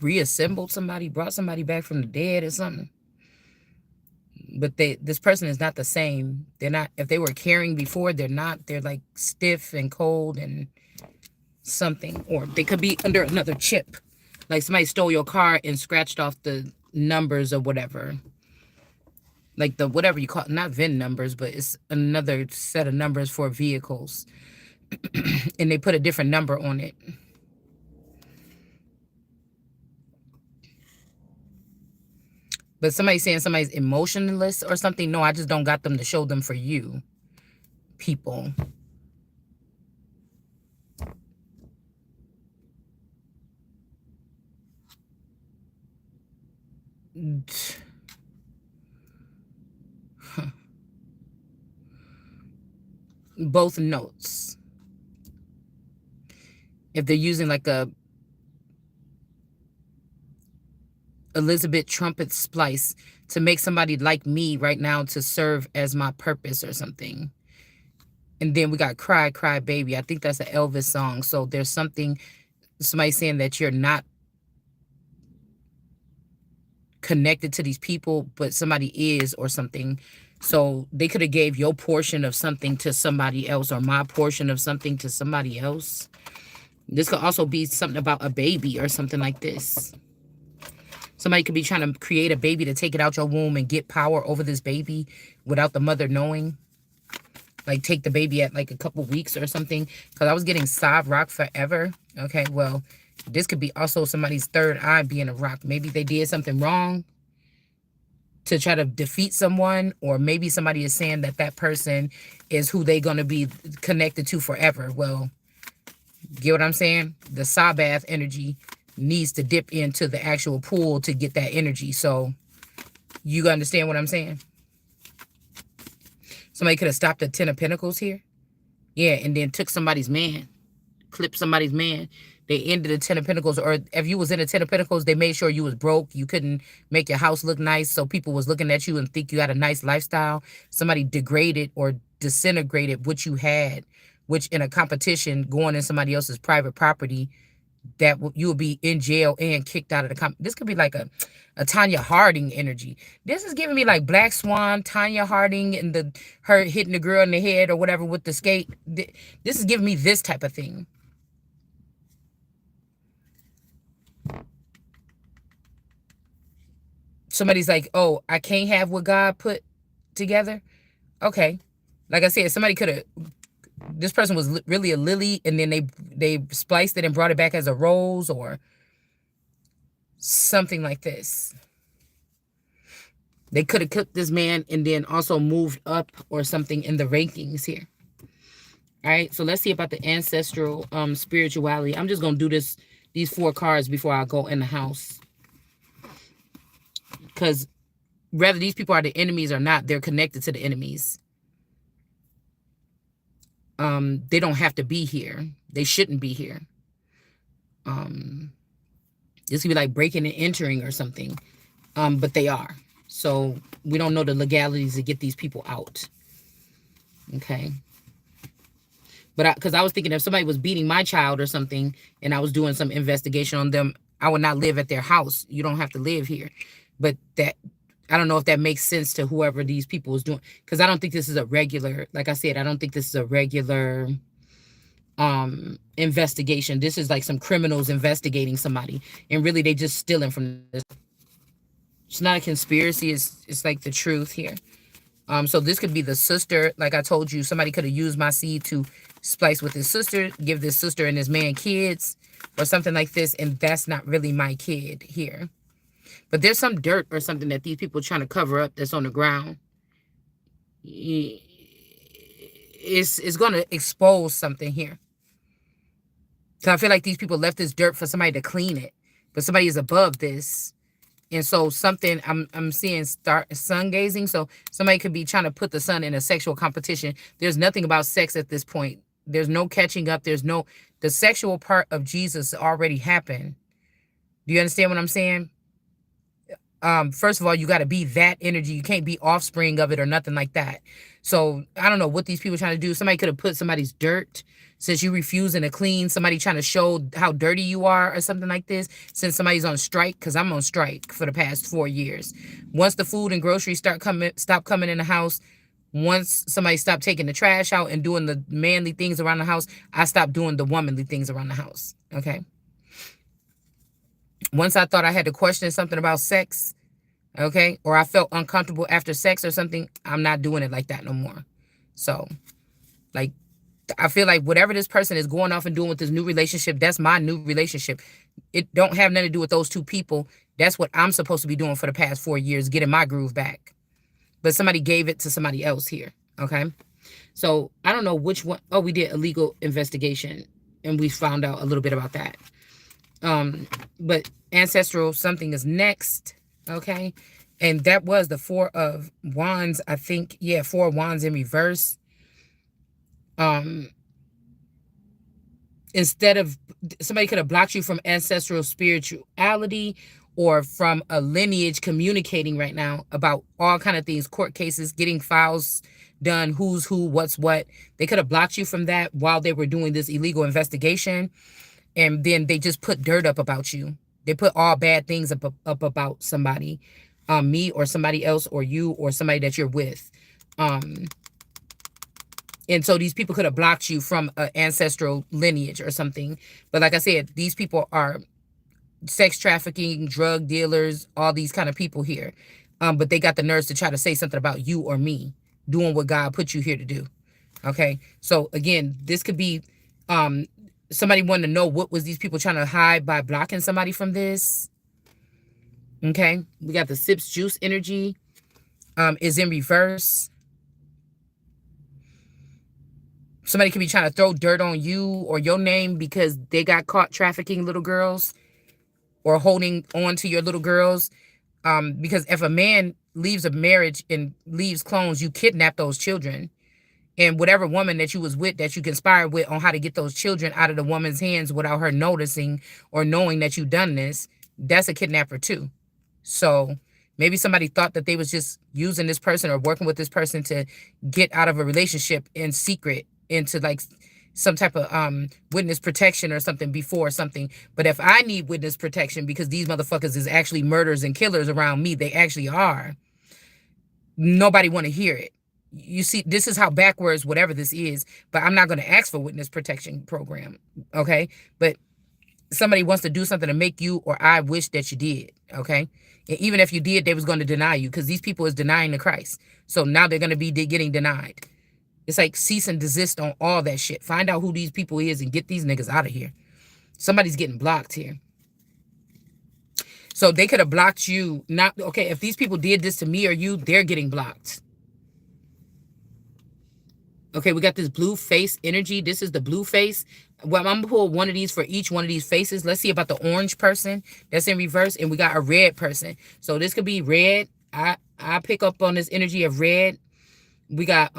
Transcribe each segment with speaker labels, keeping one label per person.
Speaker 1: reassembled somebody, brought somebody back from the dead or something. But this person is not the same. They're not, if they were caring before, they're not. They're like stiff and cold and something. Or they could be under another chip. Like somebody stole your car and scratched off the numbers or whatever. Like the whatever you call it, not VIN numbers, but it's another set of numbers for vehicles. And they put a different number on it. But somebody's saying somebody's emotionless or something. No, I just don't got them to show them for you, people. Both notes. If they're using like a Elizabeth trumpet splice to make somebody like me right now to serve as my purpose or something. And then we got Cry, Cry Baby. I think that's an Elvis song. So there's something, somebody saying that you're not connected to these people, but somebody is or something. So they could have gave your portion of something to somebody else or my portion of something to somebody else. This could also be something about a baby or something like this. Somebody could be trying to create a baby to take it out your womb and get power over this baby without the mother knowing. Like take the baby at like a couple weeks or something. Because I was getting Sav Rock forever. Okay, well, this could be also somebody's third eye being a rock. Maybe they did something wrong to try to defeat someone. Or maybe somebody is saying that that person is who they're going to be connected to forever. Well, get what I'm saying? The Sabbath energy needs to dip into the actual pool to get that energy. So you understand what I'm saying? Somebody could have stopped the 10 of Pentacles here. Yeah, and then took somebody's man. Clipped somebody's man. They ended the 10 of Pentacles. Or if you was in the 10 of Pentacles, they made sure you was broke. You couldn't make your house look nice. So people was looking at you and think you had a nice lifestyle. Somebody degraded or disintegrated what you had. Which in a competition, going in somebody else's private property, that you will be in jail and kicked out of the this could be like a Tanya Harding energy. This is giving me like Black Swan, Tanya Harding, and her hitting the girl in the head or whatever with the skate. This is giving me this type of thing. Somebody's like, oh, I can't have what God put together. Okay. Like I said, somebody could have, this person was really a lily, and then they spliced it and brought it back as a rose or something like this. They could have cooked this man and then also moved up or something in the rankings here. All right, so let's see about the ancestral spirituality. I'm just going to do these 4 cards before I go in the house. Because whether these people are the enemies or not, they're connected to the enemies. They don't have to be here. They shouldn't be here. This could be like breaking and entering or something. But they are. So we don't know the legalities to get these people out. Okay. But because I was thinking if somebody was beating my child or something and I was doing some investigation on them, I would not live at their house. You don't have to live here. But that, I don't know if that makes sense to whoever these people is doing. Because I don't think this is a regular, like I said, I don't think this is a regular investigation. This is like some criminals investigating somebody. And really they just stealing from this. It's not a conspiracy. It's like the truth here. So this could be the sister. Like I told you, somebody could have used my seed to splice with his sister, give this sister and this man kids or something like this. And that's not really my kid here. But there's some dirt or something that these people are trying to cover up that's on the ground. It's going to expose something here. So I feel like these people left this dirt for somebody to clean it. But somebody is above this. And so something, I'm seeing sun gazing. So somebody could be trying to put the sun in a sexual competition. There's nothing about sex at this point. There's no catching up. The sexual part of Jesus already happened. Do you understand what I'm saying? First of all, you got to be that energy. You can't be offspring of it or nothing like that. So I don't know what these people are trying to do. Somebody could have put somebody's dirt since you refusing to clean. Somebody trying to show how dirty you are or something like this. Since somebody's on strike, because I'm on strike for the past 4 years. Once the food and groceries stop coming in the house. Once somebody stopped taking the trash out and doing the manly things around the house, I stopped doing the womanly things around the house. Okay. Once I thought I had to question something about sex, okay, or I felt uncomfortable after sex or something, I'm not doing it like that no more. So, like, I feel like whatever this person is going off and doing with this new relationship, that's my new relationship. It don't have nothing to do with those two people. That's what I'm supposed to be doing for the past 4 years, getting my groove back. But somebody gave it to somebody else here. Okay. So I don't know which one. Oh, we did a legal investigation and we found out a little bit about that. But ancestral something is next. Okay. And that was the 4 of Wands, I think. Yeah, 4 of Wands in reverse. Instead of, somebody could have blocked you from ancestral spirituality or from a lineage communicating right now about all kind of things, court cases, getting files done, who's who, what's what. They could have blocked you from that while they were doing this illegal investigation. And then they just put dirt up about you. They put all bad things up about somebody, me or somebody else or you or somebody that you're with. And so these people could have blocked you from an ancestral lineage or something. But like I said, these people are sex trafficking, drug dealers, all these kind of people here. But they got the nerves to try to say something about you or me doing what God put you here to do. Okay. So again, this could be somebody wanting to know what was these people trying to hide by blocking somebody from this. Okay. We got the sips juice energy is in reverse. Somebody could be trying to throw dirt on you or your name because they got caught trafficking little girls or holding on to your little girls. Because if a man leaves a marriage and leaves clones, you kidnap those children. And whatever woman that you was with, that you conspired with on how to get those children out of the woman's hands without her noticing or knowing that you done this, that's a kidnapper too. So maybe somebody thought that they was just using this person or working with this person to get out of a relationship in secret into like some type of witness protection or something before something. But if I need witness protection because these motherfuckers is actually murderers and killers around me, they actually are, nobody want to hear it. You see, this is how backwards whatever this is, but I'm not going to ask for witness protection program. Okay. But somebody wants to do something to make you or I wish that you did. Okay. And even if you did, they was going to deny you because these people is denying the Christ. So now they're going to be getting denied. It's like cease and desist on all that shit. Find out who these people is and get these niggas out of here. Somebody's getting blocked here. So they could have blocked you. Not okay. If these people did this to me or you, they're getting blocked. Okay, we got this blue face energy. This is the blue face. Well, I'm gonna pull one of these for each one of these faces. Let's see about the orange person that's in reverse, and we got a red person. So this could be red. I pick up on this energy of red. We got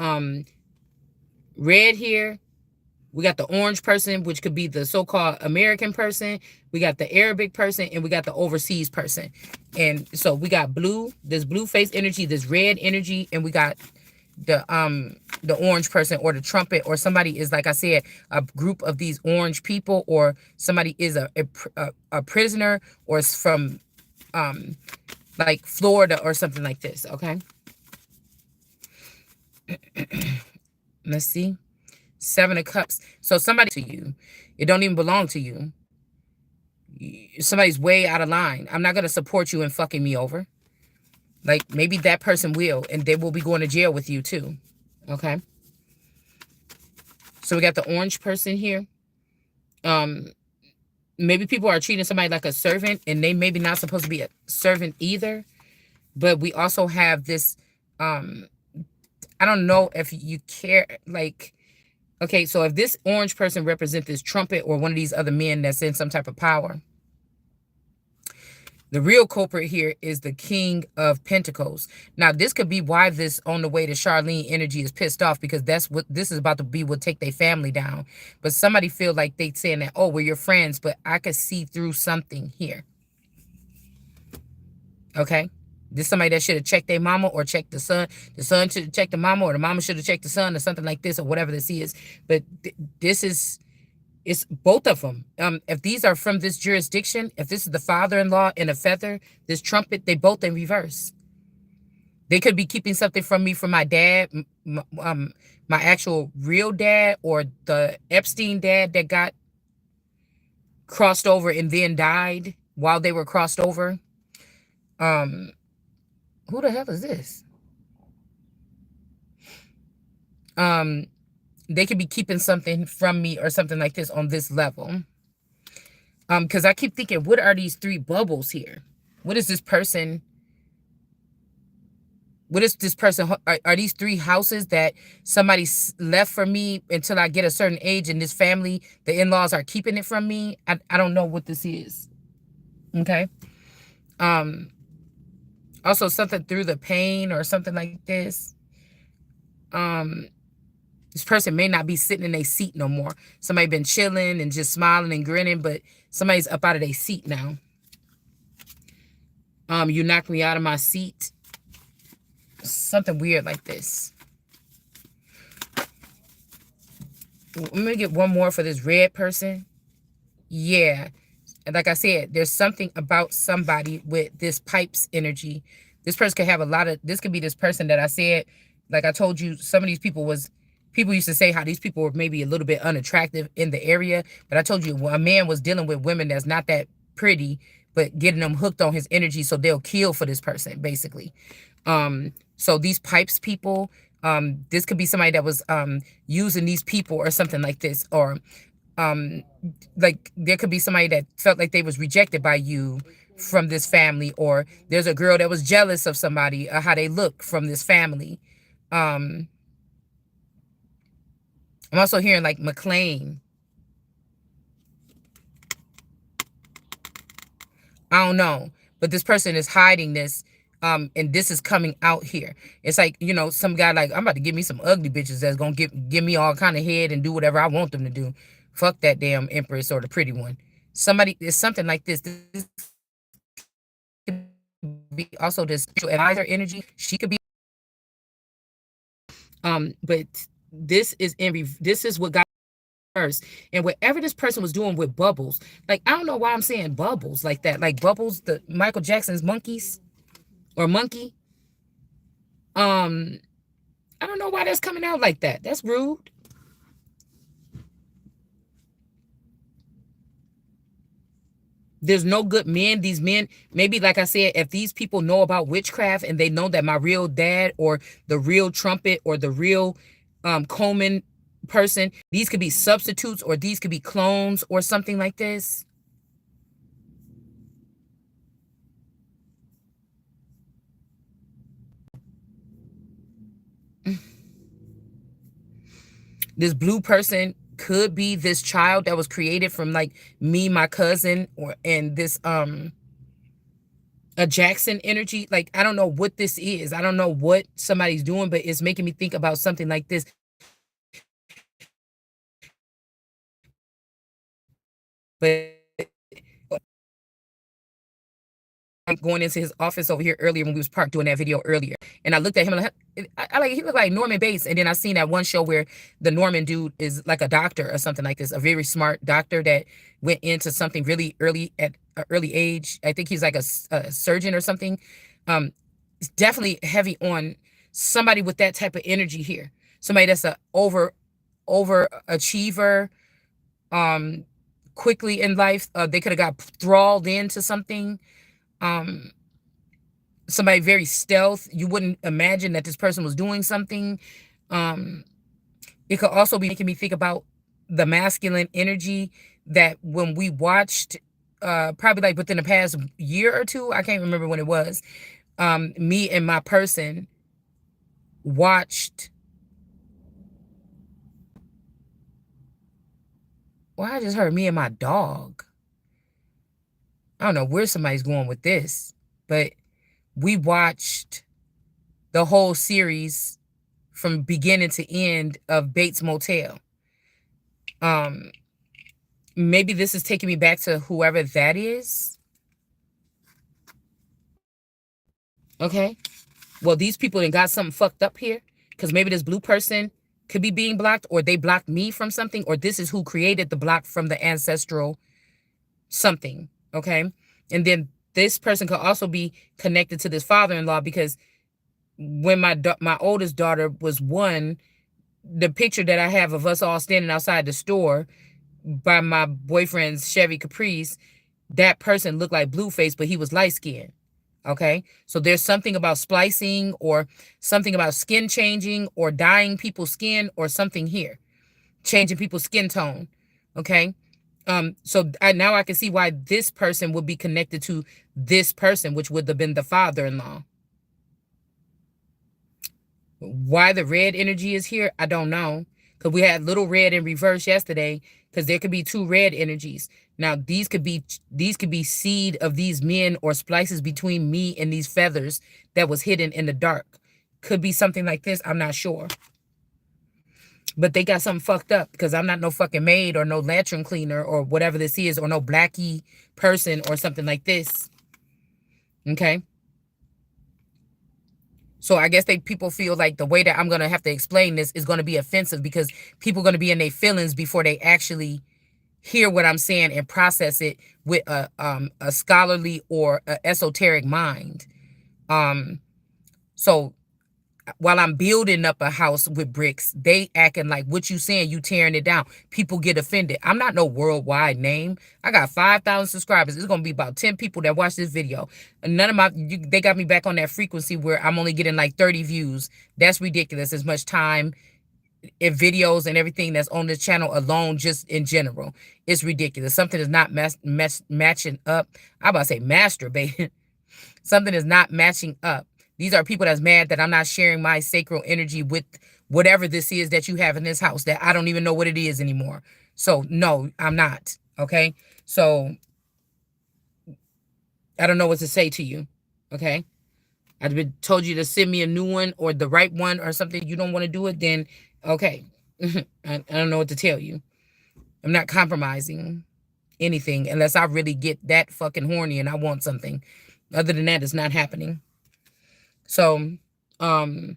Speaker 1: red here. We got the orange person, which could be the so-called American person. We got the Arabic person, and we got the overseas person. And so we got blue, this blue face energy, this red energy, and we got the orange person or the trumpet, or somebody is, like I said, a group of these orange people, or somebody is a prisoner, or it's from like Florida or something like this. Okay. Let's see. 7 of Cups. So somebody to you, it don't even belong to you. Somebody's way out of line. I'm not going to support you in fucking me over. Like, maybe that person will, and they will be going to jail with you too. Okay. So we got the orange person here. Maybe people are treating somebody like a servant, and they maybe not supposed to be a servant either. But we also have this, I don't know if you care, like, okay, so if this orange person represents this trumpet or one of these other men that's in some type of power, the real culprit here is the King of Pentacles. Now, this could be why this on the way to Charlene energy is pissed off, because that's what this is about to be, will take their family down. But somebody feel like they saying that, oh, we're your friends, but I could see through something here. Okay. This somebody that should have checked their mama or checked the son. The son should have checked the mama, or the mama should have checked the son, or something like this, or whatever this is. But this is, it's both of them. If these are from this jurisdiction, if this is the father-in-law and a feather, this trumpet, they both in reverse. They could be keeping something from me from my dad, my actual real dad, or the Epstein dad that got crossed over and then died while they were crossed over. Um, who the hell is this? Um, they could be keeping something from me or something like this on this level. Because I keep thinking, what are these three bubbles here? What is this person? What is this person? Are these three houses that somebody left for me until I get a certain age, and this family, the in-laws, are keeping it from me? I don't know what this is. Okay. Um, Also something through the pain or something like this. Um, this person may not be sitting in a seat no more. Somebody been chilling and just smiling and grinning, but somebody's up out of their seat now. You knocked me out of my seat. Something weird like this. Let me get one more for this red person. Yeah. And like I said, there's something about somebody with this pipes energy. This person could have a lot of, this could be this person that I said, like I told you, some of these people used to say how these people were maybe a little bit unattractive in the area. But I told you, well, a man was dealing with women that's not that pretty, but getting them hooked on his energy so they'll kill for this person, basically. So these pipes people, this could be somebody that was using these people or something like this, or um like there could be somebody that felt like they was rejected by you from this family, or there's a girl that was jealous of somebody, how they look from this family. um I'm also hearing like McLean. I don't know, but this person is hiding this, and this is coming out here. It's like, some guy like, I'm about to give me some ugly bitches that's gonna give me all kind of head and do whatever I want them to do. Fuck that damn empress or the pretty one. Somebody, it's something like this. This could be also this advisor energy. She could be, but this is what got first. And whatever this person was doing with bubbles, like, I don't know why I'm saying bubbles like that, like bubbles, the Michael Jackson's monkeys or monkey. um I don't know why that's coming out like that. That's rude. There's no good men. These men, maybe like I said, if these people know about witchcraft and they know that my real dad or the real trumpet or the real Coleman person, these could be substitutes or these could be clones or something like this. This blue person could be this child that was created from like me, my cousin, or and this a Jackson energy. Like, I don't know what this is. I don't know what somebody's doing, but it's making me think about something like this. But going into his office over here earlier when we was parked doing that video earlier, and I looked at him and I like, he looked like Norman Bates. And then I seen that one show where the Norman dude is like a doctor or something like this, a very smart doctor that went into something really early at an early age. I think he's like a surgeon or something. It's definitely heavy on somebody with that type of energy here. Somebody that's a overachiever, um, quickly in life. They could have got thralled into something. Um, Somebody very stealth. You wouldn't imagine that this person was doing something. Um, it could also be making me think about the masculine energy that when we watched, probably like within the past year or two, I can't remember when it was. Me and my person watched. Well, I just heard me and my dog. I don't know where somebody's going with this, but we watched the whole series from beginning to end of Bates Motel. Um, Maybe this is taking me back to whoever that is. Okay. Well, these people done got something fucked up here. Because maybe this blue person could be being blocked, or they blocked me from something, or this is who created the block from the ancestral something. Okay. And then this person could also be connected to this father-in-law, because when my oldest daughter was 1, the picture that I have of us all standing outside the store by my boyfriend's Chevy Caprice, that person looked like Blueface, but he was light skinned. Okay. So there's something about splicing, or something about skin changing, or dyeing people's skin, or something here, changing people's skin tone. Okay. So now I can see why this person would be connected to this person, which would have been the father-in-law. Why the red energy is here, I don't know. Because we had little red in reverse yesterday. Because there could be 2 red energies. Now these could be seed of these men, or splices between me and these feathers that was hidden in the dark. Could be something like this. I'm not sure. But they got something fucked up, because I'm not no fucking maid, or no latrine cleaner, or whatever this is, or no blackie person, or something like this. Okay. So I guess people feel like the way that I'm going to have to explain this is going to be offensive, because people are going to be in their feelings before they actually hear what I'm saying and process it with a scholarly or a esoteric mind. So while I'm building up a house with bricks, they acting like what you saying, you tearing it down. People get offended. I'm not no worldwide name. I got 5,000 subscribers. It's going to be about 10 people that watch this video. And none of they got me back on that frequency where I'm only getting like 30 views. That's ridiculous. As much time and videos and everything that's on this channel alone, just in general, it's ridiculous. Something is not matching up. I'm about to say masturbating. Something is not matching up. These are people that's mad that I'm not sharing my sacral energy with whatever this is that you have in this house that I don't even know what it is anymore. So no, I'm not. Okay. So I don't know what to say to you. Okay. I've been told you to send me a new one, or the right one, or something. You don't want to do it, then okay. I don't know what to tell you. I'm not compromising anything unless I really get that fucking horny and I want something. Other than that, it's not happening. So, somebody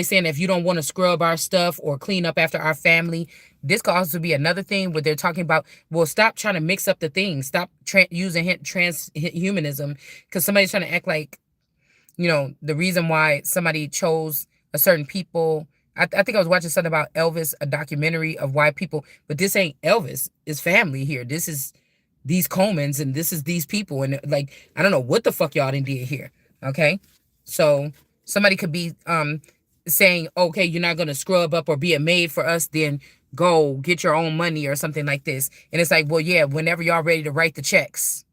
Speaker 1: saying if you don't want to scrub our stuff or clean up after our family, this could also be another thing where they're talking about, well, stop trying to mix up the things. Stop using transhumanism, because somebody's trying to act like, the reason why somebody chose a certain people. I think I was watching something about Elvis, a documentary of why people, but this ain't Elvis. It's family here. This is these Comans, and this is these people. And like, I don't know what the fuck y'all done did here. Okay. So somebody could be saying, okay, you're not going to scrub up or be a maid for us, then go get your own money or something like this. And it's like, well, yeah, whenever y'all ready to write the checks.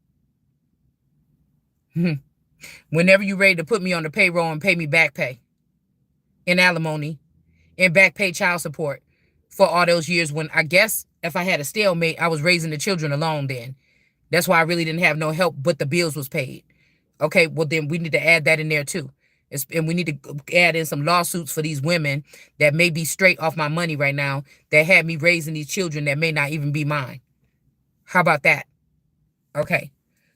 Speaker 1: Whenever you're ready to put me on the payroll and pay me back pay and alimony and back pay child support for all those years, when I guess if I had a stalemate, I was raising the children alone then. That's why I really didn't have no help, but the bills was paid. Okay, well, then we need to add that in there too. And we need to add in some lawsuits for these women that may be straight off my money right now, that had me raising these children that may not even be mine. How about that? Okay.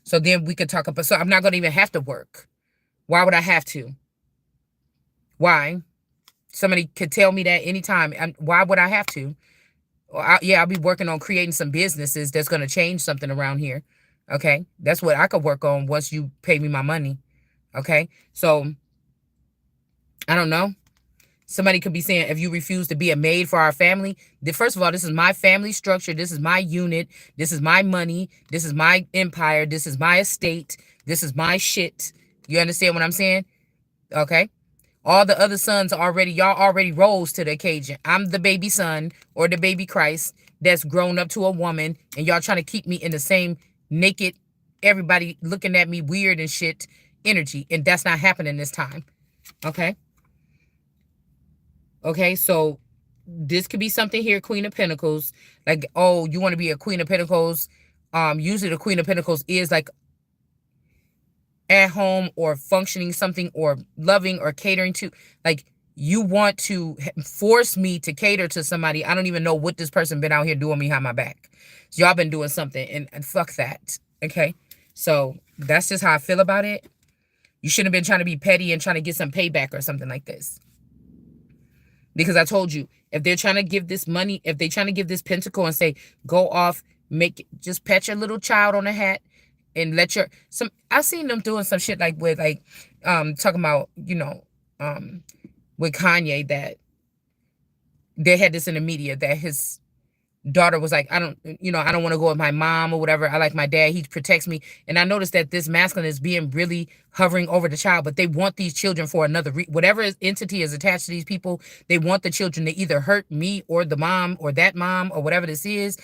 Speaker 1: So then we could talk about, so I'm not going to even have to work. Why would I have to? Why? Somebody could tell me that anytime. Why would I have to? I'll be working on creating some businesses that's going to change something around here. Okay. That's what I could work on once you pay me my money. Okay. So I don't know. Somebody could be saying, if you refuse to be a maid for our family, first of all, this is my family structure. This is my unit. This is my money. This is my empire. This is my estate. This is my shit. You understand what I'm saying? Okay. All the other sons y'all already rose to the occasion. I'm the baby son or the baby Christ that's grown up to a woman, and y'all trying to keep me in the same naked, everybody looking at me weird and shit energy. And that's not happening this time. Okay. Okay, so this could be something here, Queen of Pentacles. Like, oh, you want to be a Queen of Pentacles. Usually the Queen of Pentacles is like at home or functioning something or loving or catering to. Like, you want to force me to cater to somebody. I don't even know what this person been out here doing behind my back. So y'all been doing something, and fuck that. Okay, so that's just how I feel about it. You shouldn't have been trying to be petty and trying to get some payback or something like this. Because I told you, if they're trying to give this money, if they're trying to give this pentacle and say, go off, just pet your little child on the hat and let your, I've seen them doing some shit like with like, talking about, with Kanye, that they had this in the media that his daughter was like, I don't want to go with my mom or whatever. I like my dad. He protects me. And I noticed that this masculine is being really hovering over the child, but they want these children for another whatever entity is attached to these people. They want the children to either hurt me or the mom or that mom or whatever this is.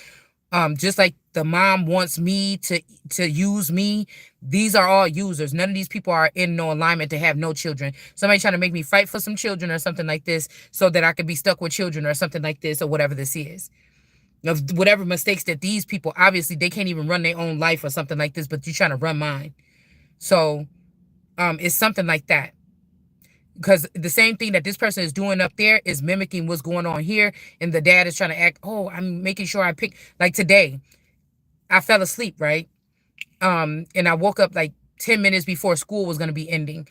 Speaker 1: Just like the mom wants me to use me. These are all users. None of these people are in no alignment to have no children. Somebody trying to make me fight for some children or something like this so that I could be stuck with children or something like this or whatever this is. Of whatever mistakes that these people, obviously they can't even run their own life or something like this, but you're trying to run mine. So it's something like that. Because the same thing that this person is doing up there is mimicking what's going on here. And the dad is trying to act, oh, I'm making sure I pick, like today, I fell asleep, right? And I woke up like 10 minutes before school was going to be ending.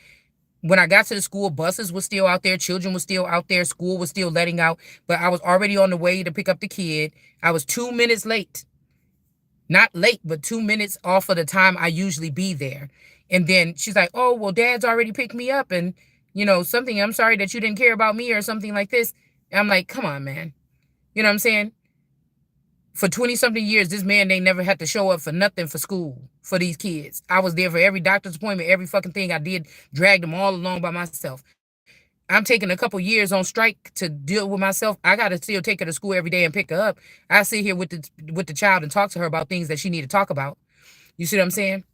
Speaker 1: When I got to the school, buses were still out there. Children were still out there. School was still letting out. But I was already on the way to pick up the kid. I was 2 minutes late. Not late, but 2 minutes off of the time I usually be there. And then she's like, oh, well, dad's already picked me up. And, something, I'm sorry that you didn't care about me or something like this. And I'm like, come on, man. You know what I'm saying? For 20-something years, this man, they never had to show up for nothing for school for these kids. I was there for every doctor's appointment, every fucking thing I did, dragged them all along by myself. I'm taking a couple years on strike to deal with myself. I got to still take her to school every day and pick her up. I sit here with the child and talk to her about things that she need to talk about. You see what I'm saying?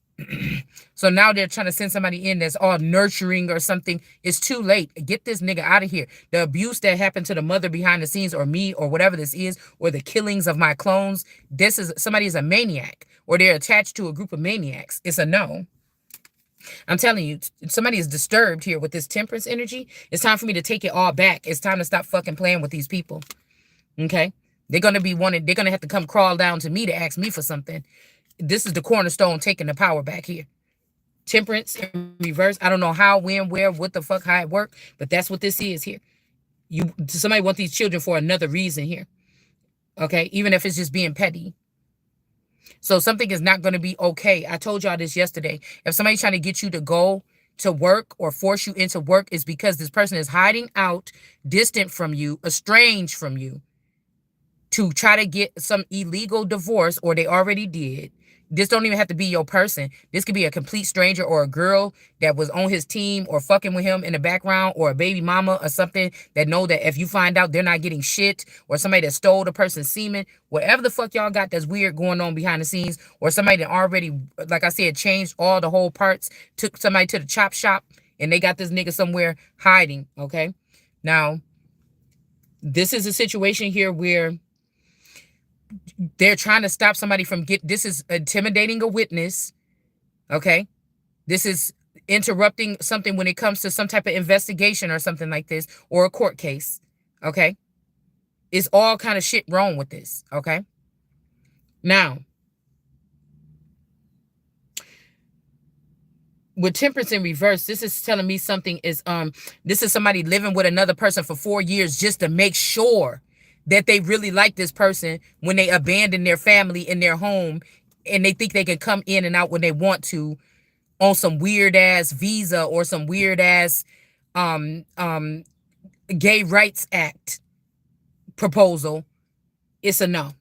Speaker 1: So now they're trying to send somebody in that's all nurturing or something. It's too late. Get this nigga out of here. The abuse that happened to the mother behind the scenes or me or whatever this is, or the killings of my clones, somebody is a maniac or they're attached to a group of maniacs. It's a no. I'm telling you, somebody is disturbed here with this temperance energy. It's time for me to take it all back. It's time to stop fucking playing with these people. Okay? They're going to have to come crawl down to me to ask me for something. This is the cornerstone taking the power back here. Temperance in reverse. I don't know how, when, where, what the fuck, how it worked, but that's what this is here. Somebody want these children for another reason here. Okay? Even if it's just being petty. So something is not going to be okay. I told y'all this yesterday. If somebody's trying to get you to go to work or force you into work, it's because this person is hiding out, distant from you, estranged from you, to try to get some illegal divorce, or they already did. This don't even have to be your person. This could be a complete stranger or a girl that was on his team or fucking with him in the background, or a baby mama or something that know that if you find out they're not getting shit, or somebody that stole the person's semen, whatever the fuck y'all got that's weird going on behind the scenes, or somebody that already, like I said, changed all the whole parts, took somebody to the chop shop, and they got this nigga somewhere hiding, okay? Now, this is a situation here where they're trying to stop somebody from this is intimidating a witness, okay? This is interrupting something when it comes to some type of investigation or something like this, or a court case, okay? It's all kind of shit wrong with this, okay? Now, with temperance in reverse, this is telling me something is, this is somebody living with another person for 4 years just to make sure that they really like this person when they abandon their family in their home and they think they can come in and out when they want to on some weird ass visa or some weird ass gay rights act proposal. It's a no.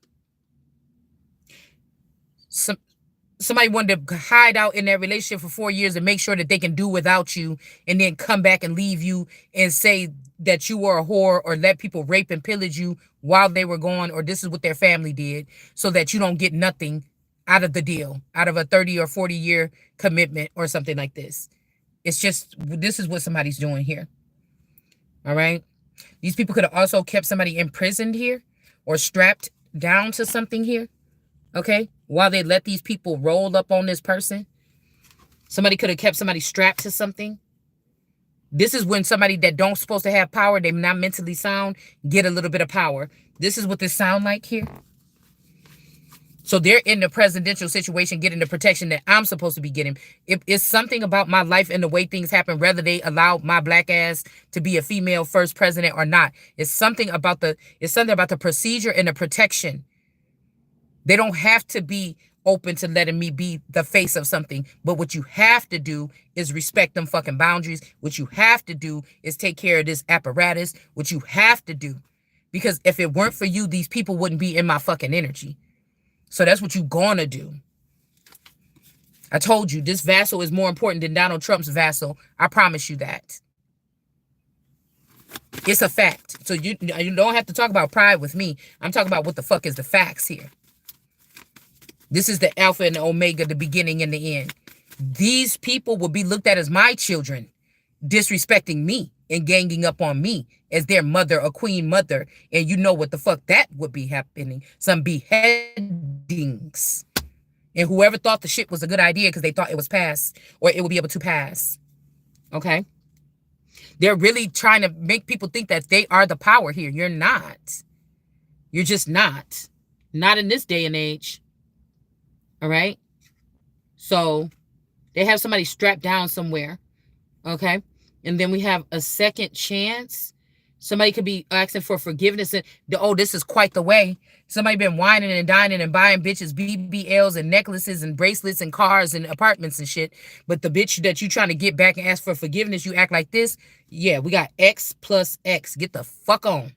Speaker 1: Somebody wanted to hide out in their relationship for 4 years and make sure that they can do without you, and then come back and leave you and say that you were a whore, or let people rape and pillage you while they were gone, or this is what their family did, so that you don't get nothing out of the deal, out of a 30 or 40 year commitment or something like this. It's just, this is what somebody's doing here. All right? These people could have also kept somebody imprisoned here or strapped down to something here. Okay? While they let these people roll up on this person. Somebody could have kept somebody strapped to something. This is when somebody that don't supposed to have power, they're not mentally sound, get a little bit of power. This is what this sound like here. So they're in the presidential situation getting the protection that I'm supposed to be getting. It's something about my life and the way things happen, whether they allow my black ass to be a female first president or not. It's something about the procedure and the protection. They don't have to be open to letting me be the face of something. But what you have to do is respect them fucking boundaries. What you have to do is take care of this apparatus. What you have to do. Because if it weren't for you, these people wouldn't be in my fucking energy. So that's what you gonna do. I told you, this vassal is more important than Donald Trump's vassal. I promise you that. It's a fact. So you don't have to talk about pride with me. I'm talking about what the fuck is the facts here. This is the Alpha and the Omega, the beginning and the end. These people will be looked at as my children, disrespecting me and ganging up on me as their mother, a queen mother. And you know what the fuck that would be happening. Some beheadings. And whoever thought the shit was a good idea because they thought it was passed or it would be able to pass. Okay? They're really trying to make people think that they are the power here. You're not. You're just not. Not in this day and age. All right? So they have somebody strapped down somewhere. Okay? And then we have a second chance. Somebody could be asking for forgiveness. And oh, this is quite the way. Somebody been whining and dining and buying bitches BBLs and necklaces and bracelets and cars and apartments and shit. But the bitch that you trying to get back and ask for forgiveness, you act like this. Yeah, we got X plus X. Get the fuck on.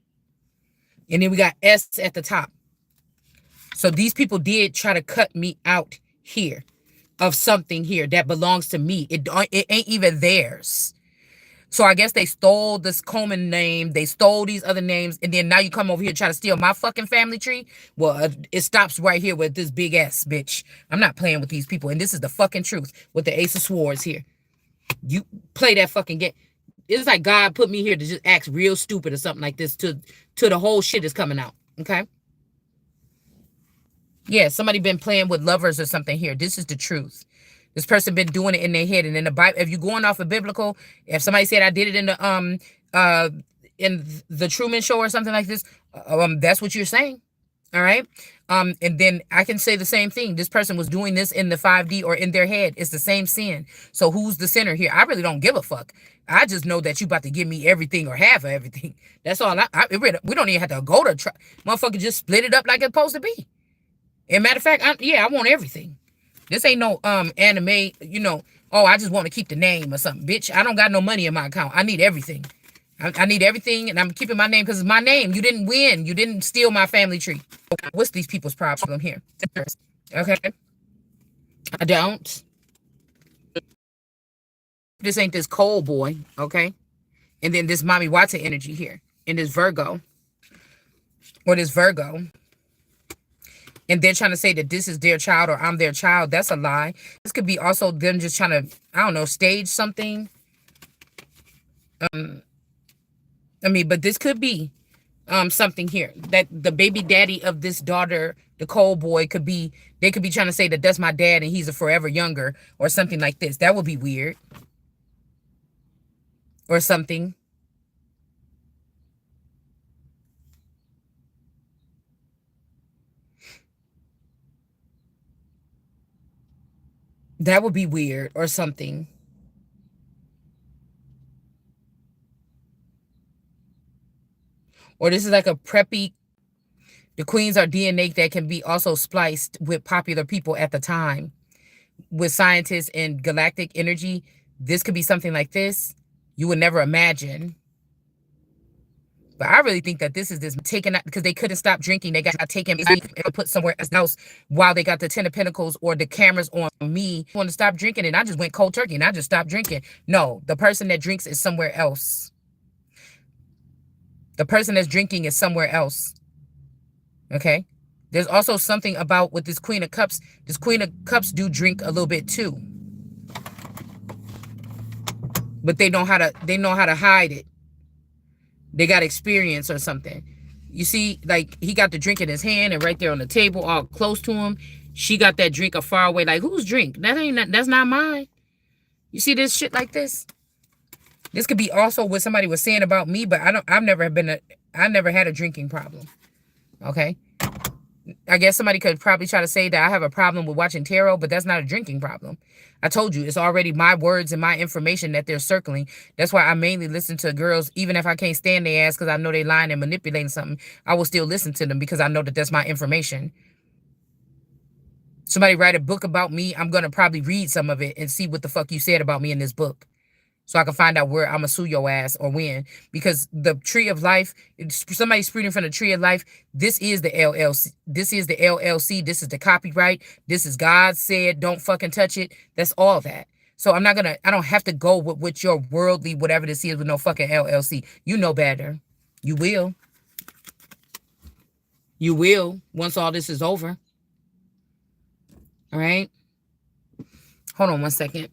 Speaker 1: And then we got S at the top. So these people did try to cut me out here of something here that belongs to me. It ain't even theirs. So I guess they stole this Coleman name. They stole these other names. And then now you come over here try to steal my fucking family tree? Well, it stops right here with this big ass bitch. I'm not playing with these people. And this is the fucking truth with the Ace of Swords here. You play that fucking game. It's like God put me here to just act real stupid or something like this to the whole shit is coming out. Okay? Yeah, somebody been playing with lovers or something here. This is the truth. This person been doing it in their head. And in the Bible, if you're going off of biblical, if somebody said I did it in the Truman Show or something like this, that's what you're saying. All right. And then I can say the same thing. This person was doing this in the 5D or in their head. It's the same sin. So who's the sinner here? I really don't give a fuck. I just know that you about to give me everything or half of everything. That's all. We don't even have to go to try. Motherfucker, just split it up like it's supposed to be. And matter of fact, I want everything. This ain't no anime, oh, I just want to keep the name or something. Bitch, I don't got no money in my account. I need everything. I need everything, and I'm keeping my name because it's my name. You didn't win. You didn't steal my family tree. What's these people's problem here? Okay. I don't. This ain't this cold boy, okay? And then this Mommy Watson energy here. And this Virgo. Or this Virgo. And they're trying to say that this is their child or I'm their child. That's a lie. This could be also them just trying to, I don't know, stage something. But this could be something here. That the baby daddy of this daughter, the cold boy, they could be trying to say that that's my dad and he's a forever younger or something like this. That would be weird. Or something. That would be weird or something. Or this is like a preppy. The queens are DNA that can be also spliced with popular people at the time. With scientists and galactic energy, this could be something like this. You would never imagine. But I really think that this is this taken out because they couldn't stop drinking. They got taken and put somewhere else while they got the 10 of Pentacles or the cameras on me. I want to stop drinking and I just went cold turkey and I just stopped drinking. No, the person that drinks is somewhere else. The person that's drinking is somewhere else. Okay? There's also something about with this Queen of Cups. This Queen of Cups do drink a little bit too. But they know how to hide it. They got experience or something. You see, like, he got the drink in his hand and right there on the table, all close to him. She got that drink far away. Like, whose drink? That's not mine. You see this shit like this? This could be also what somebody was saying about me, but I never had a drinking problem. Okay? I guess somebody could probably try to say that I have a problem with watching tarot, but that's not a drinking problem. I told you, it's already my words and my information that they're circling. That's why I mainly listen to girls, even if I can't stand their ass because I know they lying and manipulating something. I will still listen to them because I know that that's my information. Somebody write a book about me, I'm going to probably read some of it and see what the fuck you said about me in this book. So I can find out where I'm going to sue your ass or when. Because the tree of life, somebody spewing from the tree of life, this is the LLC. This is the LLC. This is the copyright. This is God said, don't fucking touch it. That's all that. So I'm not going to, I don't have to go with your worldly, whatever this is with no fucking LLC. You know better. You will. You will once all this is over. All right. Hold on one second.